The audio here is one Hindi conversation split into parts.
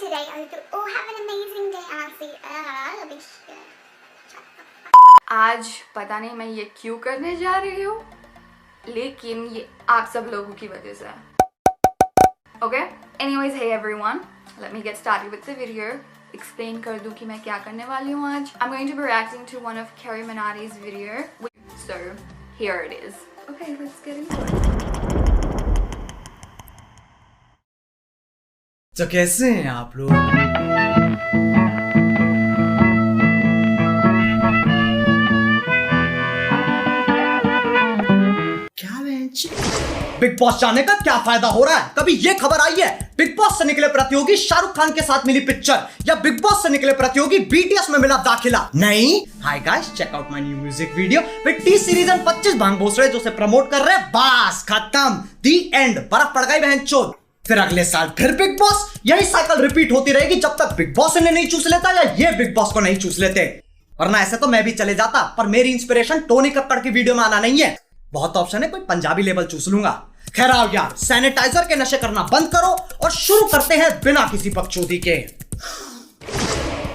today. I hope you all have an amazing day and I'll see you rubbish. आज पता नहीं मैं ये क्यों करने जा रही हूँ, लेकिन ये आप सब लोगों की वजह से है। Okay? Anyways, hey everyone, let me get started with the video. Explain कर दूँ कि मैं क्या करने वाली हूँ आज। I'm going to be reacting to one of Carrie Minati's video. So here it is. Okay, let's get into it. तो कैसे हैं आप लोग? क्या बेंच? बिग बॉस जाने का क्या फायदा हो रहा है? कभी ये खबर आई है बिग बॉस से निकले प्रतियोगी शाहरुख खान के साथ मिली पिक्चर, या बिग बॉस से निकले प्रतियोगी बीटीएस में मिला दाखिला? नहीं। Hi guys, check out my new music video with T Series and 25 भांग भोसड़े जो से प्रमोट कर रहे हैं। बस खत्म, दी एंड। बर्फ पड़ गई बहन चोद। फिर अगले साल फिर बिग बॉस। यही साइकिल रिपीट होती रहेगी जब तक बिग बॉस इन्हें नहीं चूस लेता या ये बिग बॉस को नहीं चूस लेते। वरना ऐसे तो मैं भी चले जाता, पर मेरी इंस्पिरेशन टोनी कक्कड़ की वीडियो में आना नहीं है। बहुत ऑप्शन है, कोई पंजाबी लेवल चूस लूंगा। खैर आओ यार, सैनिटाइजर के नशे करना बंद करो और शुरू करते हैं बिना किसी बकचोदी के।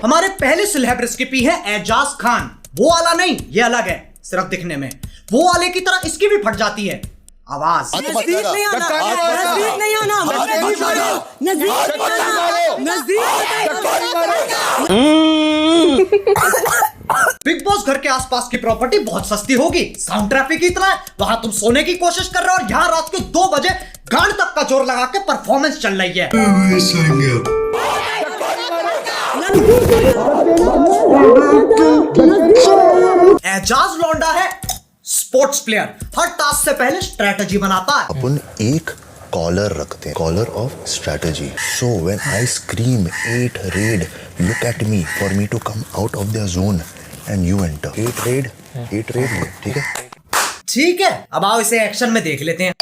हमारे पहले सेलेब रेसिपी है एजाज खान। वो वाला नहीं, ये अलग है, सिर्फ दिखने में। वो वाले की तरह इसकी भी फट जाती है आवाज। नजदीक नहीं आना, नजदीक नहीं आना, बिग बॉस घर के आसपास की प्रॉपर्टी बहुत सस्ती होगी, साउंड ट्रैफिक इतना है, वहां तुम सोने की कोशिश कर रहे हो और यहाँ रात के 2 बजे गांड तक का जोर लगा के परफॉर्मेंस चल रही है। एजाज लौंडा है स्पोर्ट्स प्लेयर, हर टास्क से पहले स्ट्रेटजी बनाता है। अपन एक कॉलर रखते हैं, caller of strategy. So when I scream 8 red, look at me for me to come out of the zone and you enter. 8 red, ठीक है? ठीक है, अब आओ इसे एक्शन में देख लेते हैं।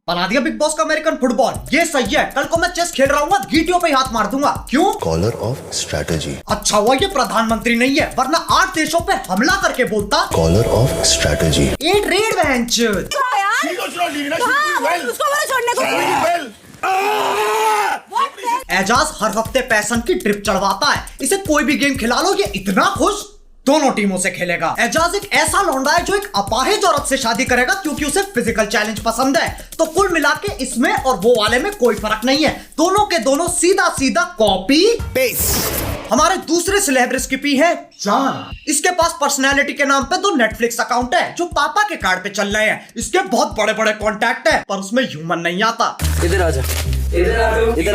बना दिया बिग बॉस का अमेरिकन फुटबॉल। ये सही है, कल को मैं चेस खेल रहा हूँ, गीटियों पे हाथ मार दूंगा। क्यों? Caller of strategy. अच्छा हुआ ये प्रधानमंत्री नहीं है, वरना 8 देशों पे हमला करके बोलता। Collar of strategy. 8 red bench. एजाज हर हफ्ते पैसन की ट्रिप चढ़वाता है। इसे कोई भी गेम खिला लो, ये इतना खुश दोनों टीमों से खेलेगा। एजाज एक ऐसा लौंडा है जो एक अपाहिज औरत से शादी करेगा क्योंकि उसे फिजिकल चैलेंज पसंद है। तो कुल मिला के इसमें और वो वाले में कोई फर्क नहीं है, दोनों के दोनों सीधा सीधा कॉपी पेस्ट। हमारे दूसरे सेलेब रेसिपी है जान। इसके पास पर्सनैलिटी के नाम पे 2 नेटफ्लिक्स अकाउंट है जो पापा के कार्ड पे चल रहे हैं। इसके बहुत बड़े बड़े कॉन्टैक्ट है, पर उसमें ह्यूमन नहीं आता। इधर आजा, इधर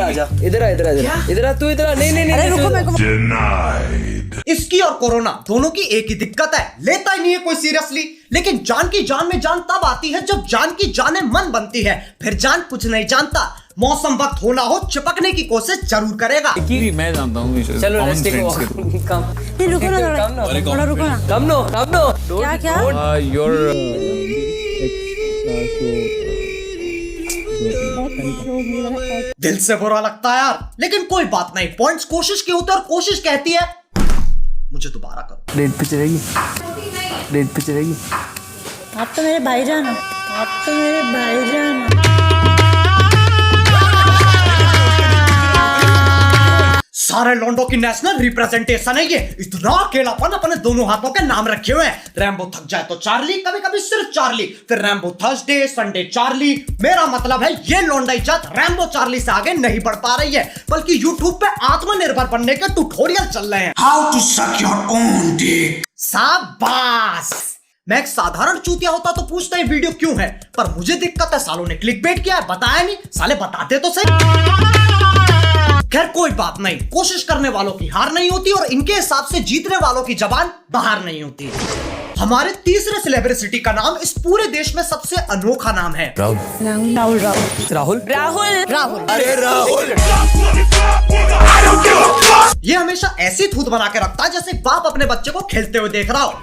आजा, इधर आ तू, इधर आ। नहीं, अरे रुको, मेरे को इसकी और कोरोना दोनों की एक ही दिक्कत है, लेता ही नहीं है कोई सीरियसली। लेकिन जान की जान में जान तब आती है जब जान की जाने मन बनती है। फिर जान कुछ नहीं जानता, मौसम वक्त होना हो चिपकने की कोशिश जरूर करेगा। मैं जानता हूँ। चलो रुको ना, कम नो क्या दिल से बुरा लगता है यार, लेकिन कोई बात नहीं। पॉइंट्स कोशिश के होते और कोशिश कहती है मुझे दोबारा करो। रेड पे चलेगी। आप तो मेरे भाईजान हो, सारे लोंडो की नेशनल रिप्रेजेंटेशन है ये। इतना अकेलापन अपने दोनों हाथों के नाम रखे हुए हैं। रैम्बो थक जाए तो चार्ली, कभी कभी सिर्फ चार्ली, फिर रैम्बो थर्सडे, संडे चार्ली। मेरा मतलब है ये लोंडा जात रैम्बो चार्ली से आगे नहीं बढ़ पा रही है, बल्कि यूट्यूब पे आत्मनिर्भर बनने के ट्यूटोरियल चल रहे हैं। How to suck your own dick. शाबाश। मैं एक साधारण चूतिया होता तो पूछता ये वीडियो क्यों है, पर मुझे दिक्कत है सालों ने क्लिकबेट किया है, बताया नहीं। साले बताते तो सही। खैर कोई बात नहीं, कोशिश करने वालों की हार नहीं होती और इनके हिसाब से जीतने वालों की जबान बाहर नहीं होती। हमारे तीसरे सेलिब्रिटी का नाम इस पूरे देश में सबसे अनोखा नाम है राहुल। अरे राहुल। ये हमेशा ऐसी थूत बना के रखता है जैसे बाप अपने बच्चे को खेलते हुए देख रहा हो।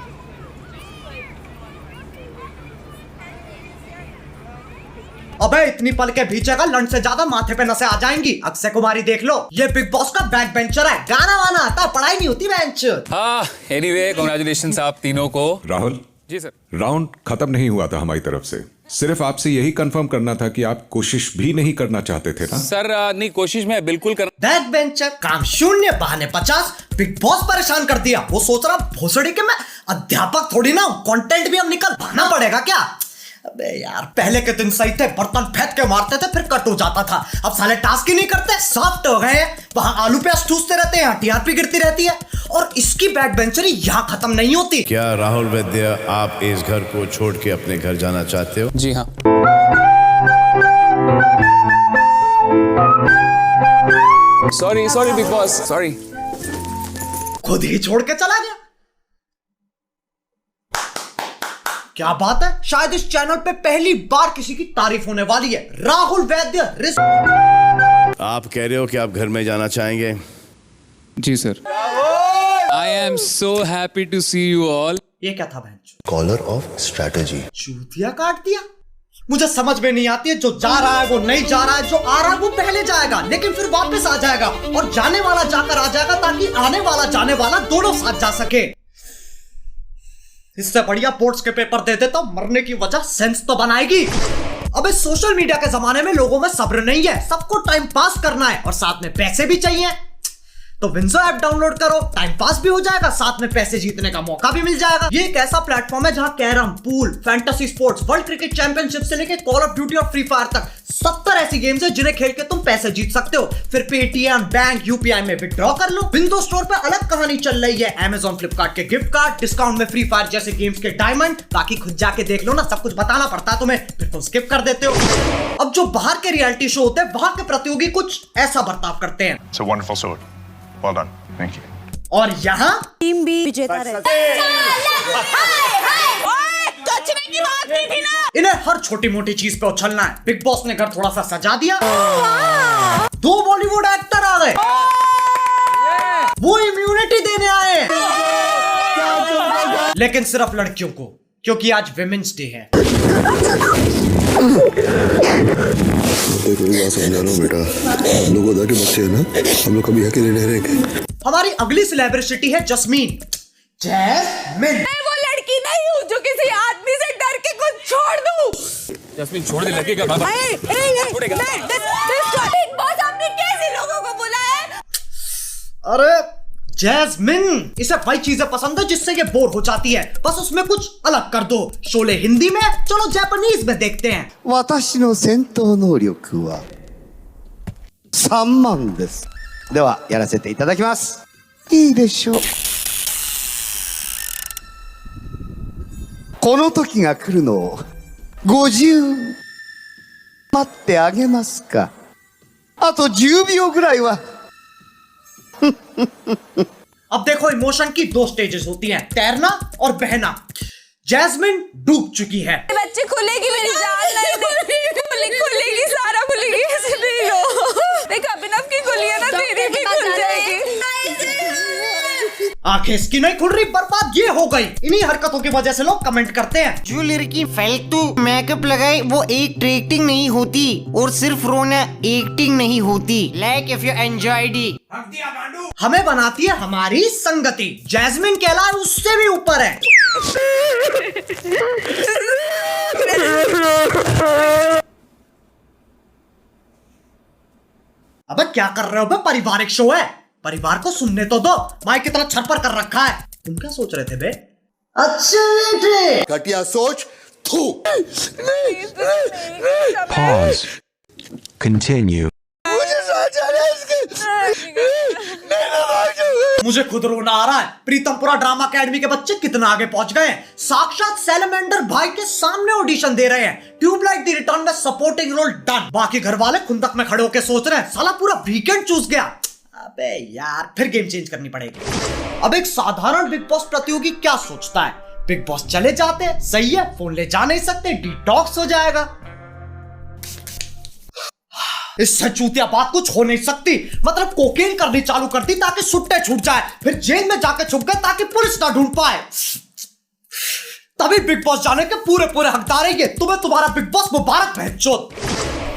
अबे इतनी पल के भीचेगा लंड से ज्यादा माथे पे नसें आ जाएंगी। अक्षय कुमारी देख लो, ये बिग बॉस का बैक बेंचर है, गाना वाना आता, पढ़ाई नहीं होती बेंच। हाँ, एनीवे कांग्रेचुलेशंस आप तीनों को। राहुल जी सर। राउंड खत्म नहीं हुआ था हमारी तरफ से, सिर्फ आपसे यही कंफर्म करना था कि आप कोशिश भी नहीं करना चाहते थे ना? सर नहीं, कोशिश मैं बिल्कुल कर। बैक बेंचर, काम शून्य, बहाने 50। बिग बॉस परेशान कर दिया। वो सोच रहा भोसड़ी के मैं अध्यापक थोड़ी ना हूं, कंटेंट भी अब निकलवाना पड़ेगा क्या? अबे यार पहले के दिन सही थे, बर्तन फेंक के मारते थे फिर कट हो जाता था। अब साले टास्क ही नहीं करते, सॉफ्ट हो गए। वहां आलू प्याज ठूसते रहते हैं, टीआरपी गिरती रहती है, और इसकी बैक बेंचरी यहाँ खत्म नहीं होती। क्या राहुल वैद्य आप इस घर को छोड़ के अपने घर जाना चाहते हो? जी हाँ। Sorry big boss, sorry. खुद ही छोड़ के चला गया। क्या बात है, शायद इस चैनल पे पहली बार किसी की तारीफ होने वाली है। राहुल वैद्य आप कह रहे हो कि आप घर में जाना चाहेंगे? जी sir. I am so happy to see you all. ये क्या था बहन? Collar of strategy. चूतिया काट दिया। मुझे समझ में नहीं आती है, जो जा रहा है वो नहीं जा रहा है, जो आ रहा है वो पहले जाएगा लेकिन फिर वापस आ जाएगा, और जाने वाला जाकर आ जाएगा ताकि आने वाला जाने वाला दोनों साथ जा सके। इससे बढ़िया बोर्ड्स के पेपर दे दे तो मरने की वजह सेंस तो बनाएगी। अब इस सोशल मीडिया के जमाने में लोगों में सब्र नहीं है, सबको टाइम पास करना है और साथ में पैसे भी चाहिए। तो विंजो ऐप डाउनलोड करो, टाइम पास भी हो जाएगा, साथ में पैसे जीतने का मौका भी मिल जाएगा। ये एक ऐसा प्लेटफॉर्म है जहां carrom, pool, fantasy sports, world cricket championship से लेकर कॉल ऑफ ड्यूटी और फ्री फायर तक 70 ऐसी गेम्स है जिन्हें खेल के तुम पैसे जीत सकते हो। फिर पेटीएम, बैंक, यूपीआई में विड्रॉ कर लो। विंडो स्टोर पे अलग कहानी चल रही है, अमेजॉन, फ्लिपकार्ट के गिफ्ट कार्ड, डिस्काउंट में फ्री फायर जैसे गेम्स के डायमंड। बाकी खुद जाके देख लो ना, सब कुछ बताना पड़ता है तुम्हें, फिर तुम स्किप कर देते हो। अब जो बाहर के रियलिटी शो होते हैं, वहां के प्रतियोगी कुछ ऐसा बर्ताव करते हैं। It's a wonderful sword. Well done. Thank you. और यहाँ टीम भी विजेता रहे। इन्हें हर छोटी मोटी चीज पे उछलना है। बिग बॉस ने घर थोड़ा सा सजा दिया, 2 बॉलीवुड एक्टर आ गए, वो इम्यूनिटी देने आए, लेकिन सिर्फ लड़कियों को, क्योंकि आज विमेंस डे है। बेटा, हम लोग उधर के बच्चे हैं ना, हम लोग कभी अकेले नहीं रहेंगे। हमारी अगली सेलिब्रिटी है जस्मीन। जैस्मिन, मैं वो लड़की नहीं हूँ जो किसी आदमी से डर के कुछ छोड़ दूँ। जस्मीन छोड़ दे, लगेगा बाबा। बिग बॉस आपने कैसे लोगों को बुलाया है? अरे जैस्मिन, इसे वही चीजें पसंद है जिससे ये बोर हो जाती है, बस उसमें कुछ अलग कर दो। शोले हिंदी में, चलो जापानीज में देखते हैं। 私の戦闘能力は3万です。ではやらせていただきます。いいでしょう。この時が来るのを50待ってあげますか。あと10秒ぐらいは。अब देखो, इमोशन की 2 स्टेजेस होती हैं, तैरना और बहना। जैस्मिन डूब चुकी है। बच्चे खुलेगी मेरी जान नहीं, खुलेगी सारा खुलेगी, ऐसे नहीं हो। देख अभिनव की खुली है ना, तेरी भी खुल जाएगी। आंखें इसकी नहीं खुल रही, बर्बाद ये हो गई। इन्हीं हरकतों की वजह से लोग कमेंट करते हैं, जो लड़की फालतू मेकअप लगाए वो एक्टिंग नहीं होती, और सिर्फ रोना एक्टिंग नहीं होती। Like if you enjoyed it. हमें बनाती है हमारी संगति। जैस्मिन के अलावा उससे भी ऊपर है। अबे क्या कर रहे हो बे, पारिवारिक शो है, परिवार को सुनने तो दो। माइक कितना छरपर कर रखा है। तुम क्या सोच रहे थे बे? अच्छा बेटे, घटिया सोच। थू। Pause. Continue. मुझे खुद रोना आ रहा है। प्रीतमपुरा ड्रामा अकेडमी के बच्चे कितना आगे पहुंच गए हैं। साक्षात सैलमेंडर भाई के सामने ऑडिशन दे रहे हैं। ट्यूबलाइट दी रिटर्न में सपोर्टिंग रोल डन। बाकी घर वाले खुंदक में खड़े होकर सोच रहे हैं, साला पूरा वीकेंड चूस गया। अबे यार, फिर गेम चेंज करनी पड़ेगी। अब एक साधारण बिग बॉस प्रतियोगी क्या सोचता है? बिग बॉस चले जाते हैं, सही है, फोन ले जा नहीं सकते, डिटॉक्स हो जाएगा। इससे चूतिया बात कुछ हो नहीं सकती। मतलब कोकेन करनी चालू कर दी ताकि सुट्टे छूट जाए, फिर जेल में जाके छुप गए ताकि पुलिस ना ढूंढ पाए। तभी बिग बॉस जाने के पूरे हकदार है ये। तुम्हें तुम्हारा बिग बॉस मुबारक, बहनचोद।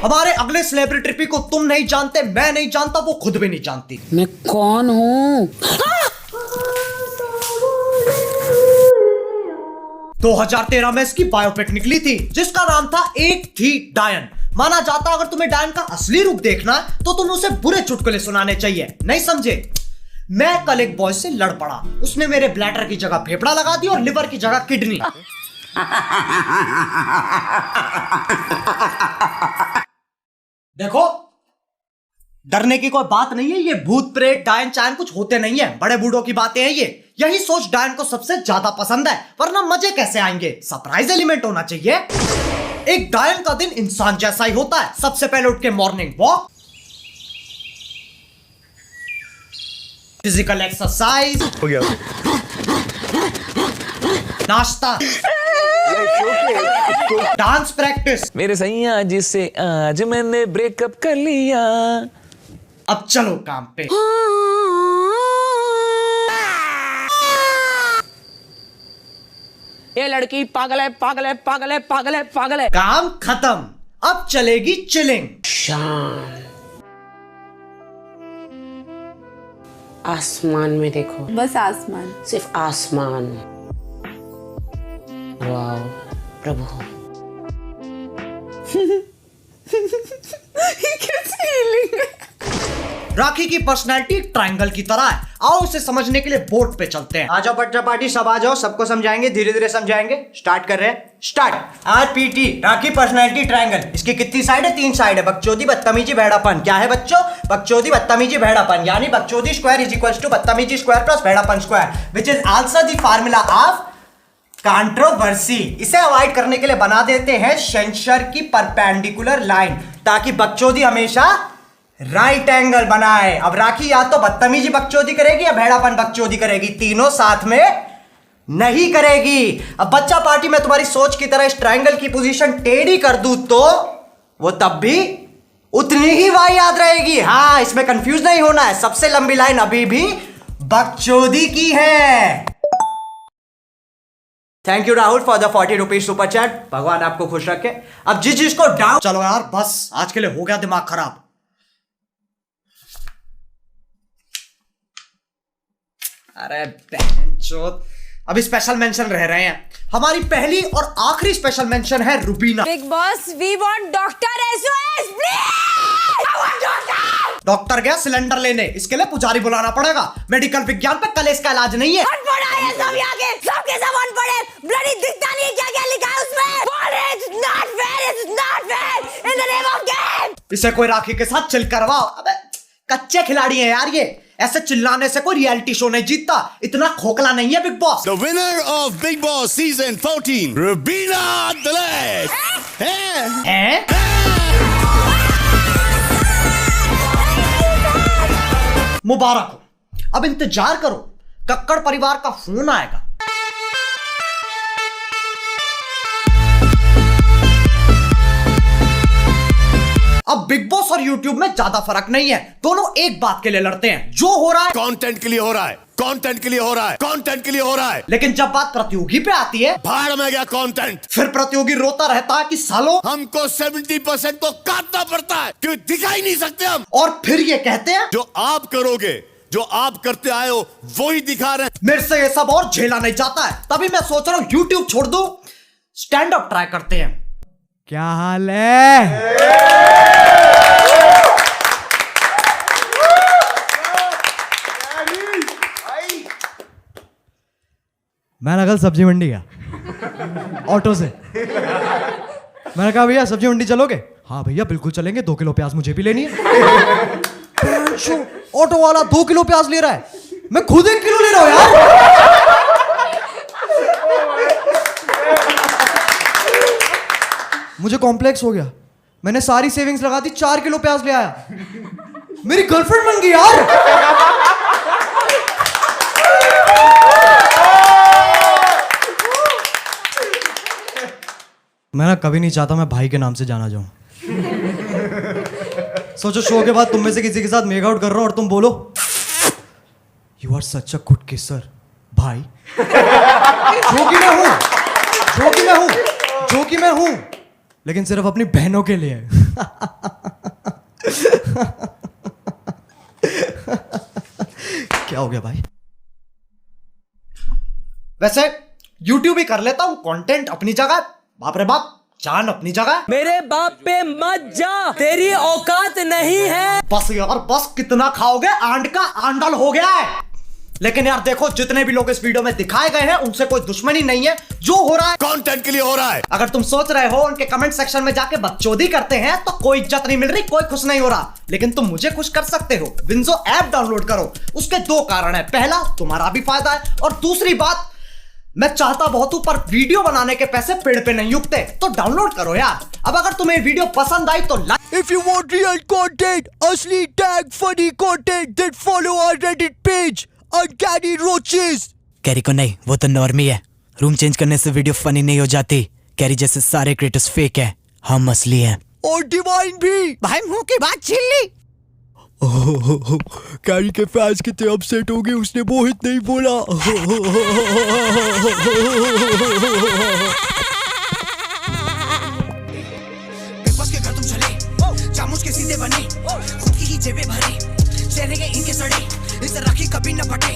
हमारे अगले सेलिब्रिटी को तुम नहीं जानते, मैं नहीं जानता, वो खुद भी नहीं जानती। मैं कौन हूँ? 2013 में इसकी बायोपिक निकली थी जिसका नाम था एक थी डायन। माना जाता अगर तुम्हें डायन का असली रूप देखना है तो तुम उसे बुरे चुटकुले सुनाने चाहिए, नहीं समझे? मैं कल एक बॉय से लड़ पड़ा, उसने मेरे ब्लैडर की जगह फेफड़ा लगा दी और लिवर की जगह किडनी। देखो, डरने की कोई बात नहीं है, ये भूत प्रेत डायन चायन कुछ होते नहीं है, बड़े बूढ़ों की बातें हैं ये। यही सोच डायन को सबसे ज्यादा पसंद है, वरना मजे कैसे आएंगे? सरप्राइज एलिमेंट होना चाहिए। एक डायन का दिन इंसान जैसा ही होता है। सबसे पहले उठ के मॉर्निंग वॉक, फिजिकल एक्सरसाइज हो गया, नाश्ता, डांस प्रैक्टिस। मेरे सैया जिससे आज मैंने ब्रेकअप कर लिया। अब चलो काम पे। ये लड़की पागल है, पागल है, पागल है, पागल है, पागल है। काम खत्म, अब चलेगी चिलिंग। शाम आसमान में देखो, बस आसमान, सिर्फ आसमान। वाह प्रभु। राखी की पर्सनैलिटी ट्रायंगल की तरह है। आओ उसे समझने के लिए बोर्ड पे चलते हैं। आ जाओ बच्चा पार्टी, सब आ जाओ, सबको समझाएंगे, धीरे धीरे समझाएंगे। स्टार्ट कर रहे हैं, स्टार्ट। RPT, राखी पर्सनैलिटी ट्रायंगल। इसकी कितनी साइड है? 3 साइड है। बकचोदी, बदतमीजी, भेड़ापन। क्या है बच्चों? बकचोदी, बदतमीजी, भेड़ापन। यानी बकचोदी स्क्वायर इज इक्वल टू बदतमीजी स्क्वायर प्लस भेड़ापन square, which is also the formula of controversy. इसे अवॉइड करने के लिए बना देते हैं सेंसर की परपेंडिकुलर लाइन, ताकि बकचोदी हमेशा राइट एंगल बनाए। अब राखी या तो बदतमीजी बकचोदी करेगी या भेड़ापन बकचोदी करेगी, तीनों साथ में नहीं करेगी। अब बच्चा पार्टी में तुम्हारी सोच की तरह इस ट्रायंगल की पोजीशन टेढ़ी कर दूं तो वो तब भी उतनी ही वाई याद रहेगी। हाँ, इसमें कंफ्यूज नहीं होना है, सबसे लंबी लाइन अभी भी बकचोदी की है। Thank you Rahul for the 40 rupees super chat, भगवान आपको खुश रखे। अब जिस जिसको डाउट, चलो यार बस आज के लिए हो गया दिमाग खराब। अरे बहनचोद, अभी स्पेशल मेंशन रह रहे हैं। हमारी पहली और आखिरी स्पेशल मेंशन है Rubina. Bigg Boss, we want doctor SOS please. I want doctor. Doctor गया सिलेंडर लेने, इसके लिए पुजारी बुलाना पड़ेगा। मेडिकल विज्ञान पे कलेश का इलाज नहीं है। सब यहाँ के सबके सब अनपढ़, ब्लडी दिखता नहीं क्या क्या लिखा है उसमें। It's not fair, it's not fair in the name of game। इसे कोई राखी के साथ चिल करवाओ। अबे कच्चे खिलाड़ी हैं यार ये, ऐसे चिल्लाने से कोई रियलिटी शो नहीं जीतता। इतना खोखला नहीं है big boss. The winner of Big Boss season 14, Rubina Dalek। हैं? मुबारक हो। अब इंतजार करो, कक्कड़ परिवार का फोन आएगा। अब बिग बॉस और यूट्यूब में ज्यादा फर्क नहीं है, दोनों एक बात के लिए लड़ते हैं, जो हो रहा है कंटेंट के लिए हो रहा है, कंटेंट के लिए हो रहा है, कंटेंट के लिए हो रहा है। लेकिन जब बात प्रतियोगी पे आती है, भाड़ में गया कंटेंट। फिर प्रतियोगी रोता रहता है कि सालों हमको 70% तो काटना पड़ता है क्योंकि दिखाई नहीं सकते हम। और फिर ये कहते हैं जो आप करोगे, जो आप करते आए हो वही दिखा रहे हैं। मेरे से ये सब और झेला नहीं जाता है, तभी मैं सोच रहा हूं यूट्यूब छोड़ दो, स्टैंड अप ट्राई करते हैं। क्या हाल है? मैंने कल सब्जी मंडी गया ऑटो से। मैंने कहा भैया सब्जी मंडी चलोगे? हाँ भैया बिल्कुल चलेंगे, 2 किलो प्याज मुझे भी लेनी है। ऑटो वाला 2 किलो प्याज ले रहा है, मैं खुद 1 किलो ले रहा हूं यार। मुझे कॉम्प्लेक्स हो गया, मैंने सारी सेविंग्स लगा दी, 4 किलो प्याज ले आया। मेरी गर्लफ्रेंड बन गई यार। मैं ना कभी नहीं चाहता मैं भाई के नाम से जाना जाऊं। सोचो शो के बाद तुम में से किसी के साथ मेक आउट कर रहा हूं और तुम बोलो you are such a good kisser भाई। जो कि मैं हूं, जो कि मैं हूं, जो कि मैं हूं, लेकिन सिर्फ अपनी बहनों के लिए। क्या हो गया भाई? वैसे YouTube ही कर लेता हूँ, कंटेंट अपनी जगह, बाप रे बाप, जान अपनी जगह। मेरे बाप पे मत जा, तेरी औकात नहीं है। बस यार बस, कितना खाओगे? आंड का आंडल हो गया है। लेकिन यार देखो, जितने भी लोग इस वीडियो में दिखाए गए हैं उनसे कोई दुश्मनी नहीं है, जो हो रहा है कंटेंट के लिए हो रहा है। अगर तुम सोच रहे हो उनके कमेंट सेक्शन में जाके बकचोदी करते हैं तो कोई इज्जत नहीं मिल रही, कोई खुश नहीं हो रहा, लेकिन तुम मुझे खुश कर सकते हो। विंजो ऐप डाउनलोड करो। उसके दो कारण है, पहला तुम्हारा भी फायदा है, और दूसरी बात, मैं चाहता बहुत हूं पर वीडियो बनाने के पैसे पेड़ पे नहीं उगते, तो डाउनलोड करो यार। अब अगर तुम्हें वीडियो पसंद आई तो If you want real content, असली tag funny content, then follow our Reddit page, Uncanny Roaches. Carry को नहीं, वो तो नॉर्मी है। रूम चेंज करने से वीडियो फनी नहीं हो जाती। कैरी जैसे सारे क्रिएटर्स फेक हैं, हम असली हैं। और डिवाइन भी। भाई मुंह की बात छीन ली। कैरी के फैंस कितने अपसेट हो गए, उसने मोहित नहीं बोला। बस के घर तुम चले, चामुच के सीधे बने, खुद की ही जेबें भरी, चेहरे के इनके सड़े, इसे राखी कभी न फटे,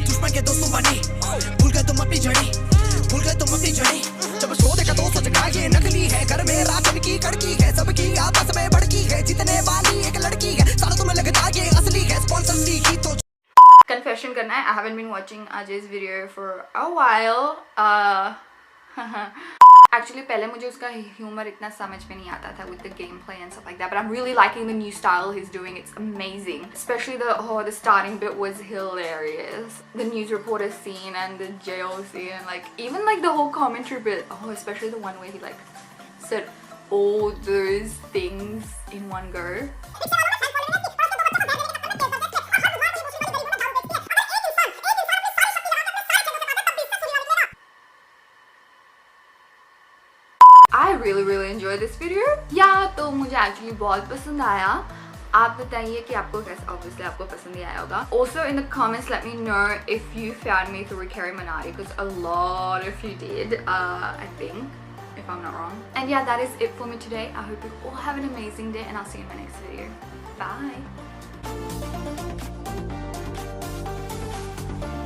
दुश्मन के दोस्तों बने, भूल गए तुम अपनी जड़ी, भूल गए तुम अपनी जड़ी। जब शो देखा तो सोचा ये नकली है, घर में राशन की कड़की है, सबकी आपस में भड़की है, जीतने वाली एक लड़की है, सारा तुम्हें लगता ये असली है, स्पॉन्सर दी ही तो। Confession करना है, I haven't been watching Ajay's video for a while. Actually पहले मुझे उसका ह्यूमर इतना समझ में नहीं आता था with the gameplay and stuff like that, but I'm really liking the new style he's doing. It's amazing, especially the starting bit was hilarious. The news reporter scene and the jail scene, and like even like the whole commentary bit. Oh, especially the one where he like said all those things in one go. I really enjoyed this video. या तो मुझे actually बहुत पसंद आया। आप बताइए कि आपको कैसा, obviously आपको पसंद ही आया होगा. Also in the comments let me know if you found me through Carrie Minati, because a lot of you did, I think, if I'm not wrong. And yeah, that is it for me today. I hope you all have an amazing day, and I'll see you in my next video. Bye.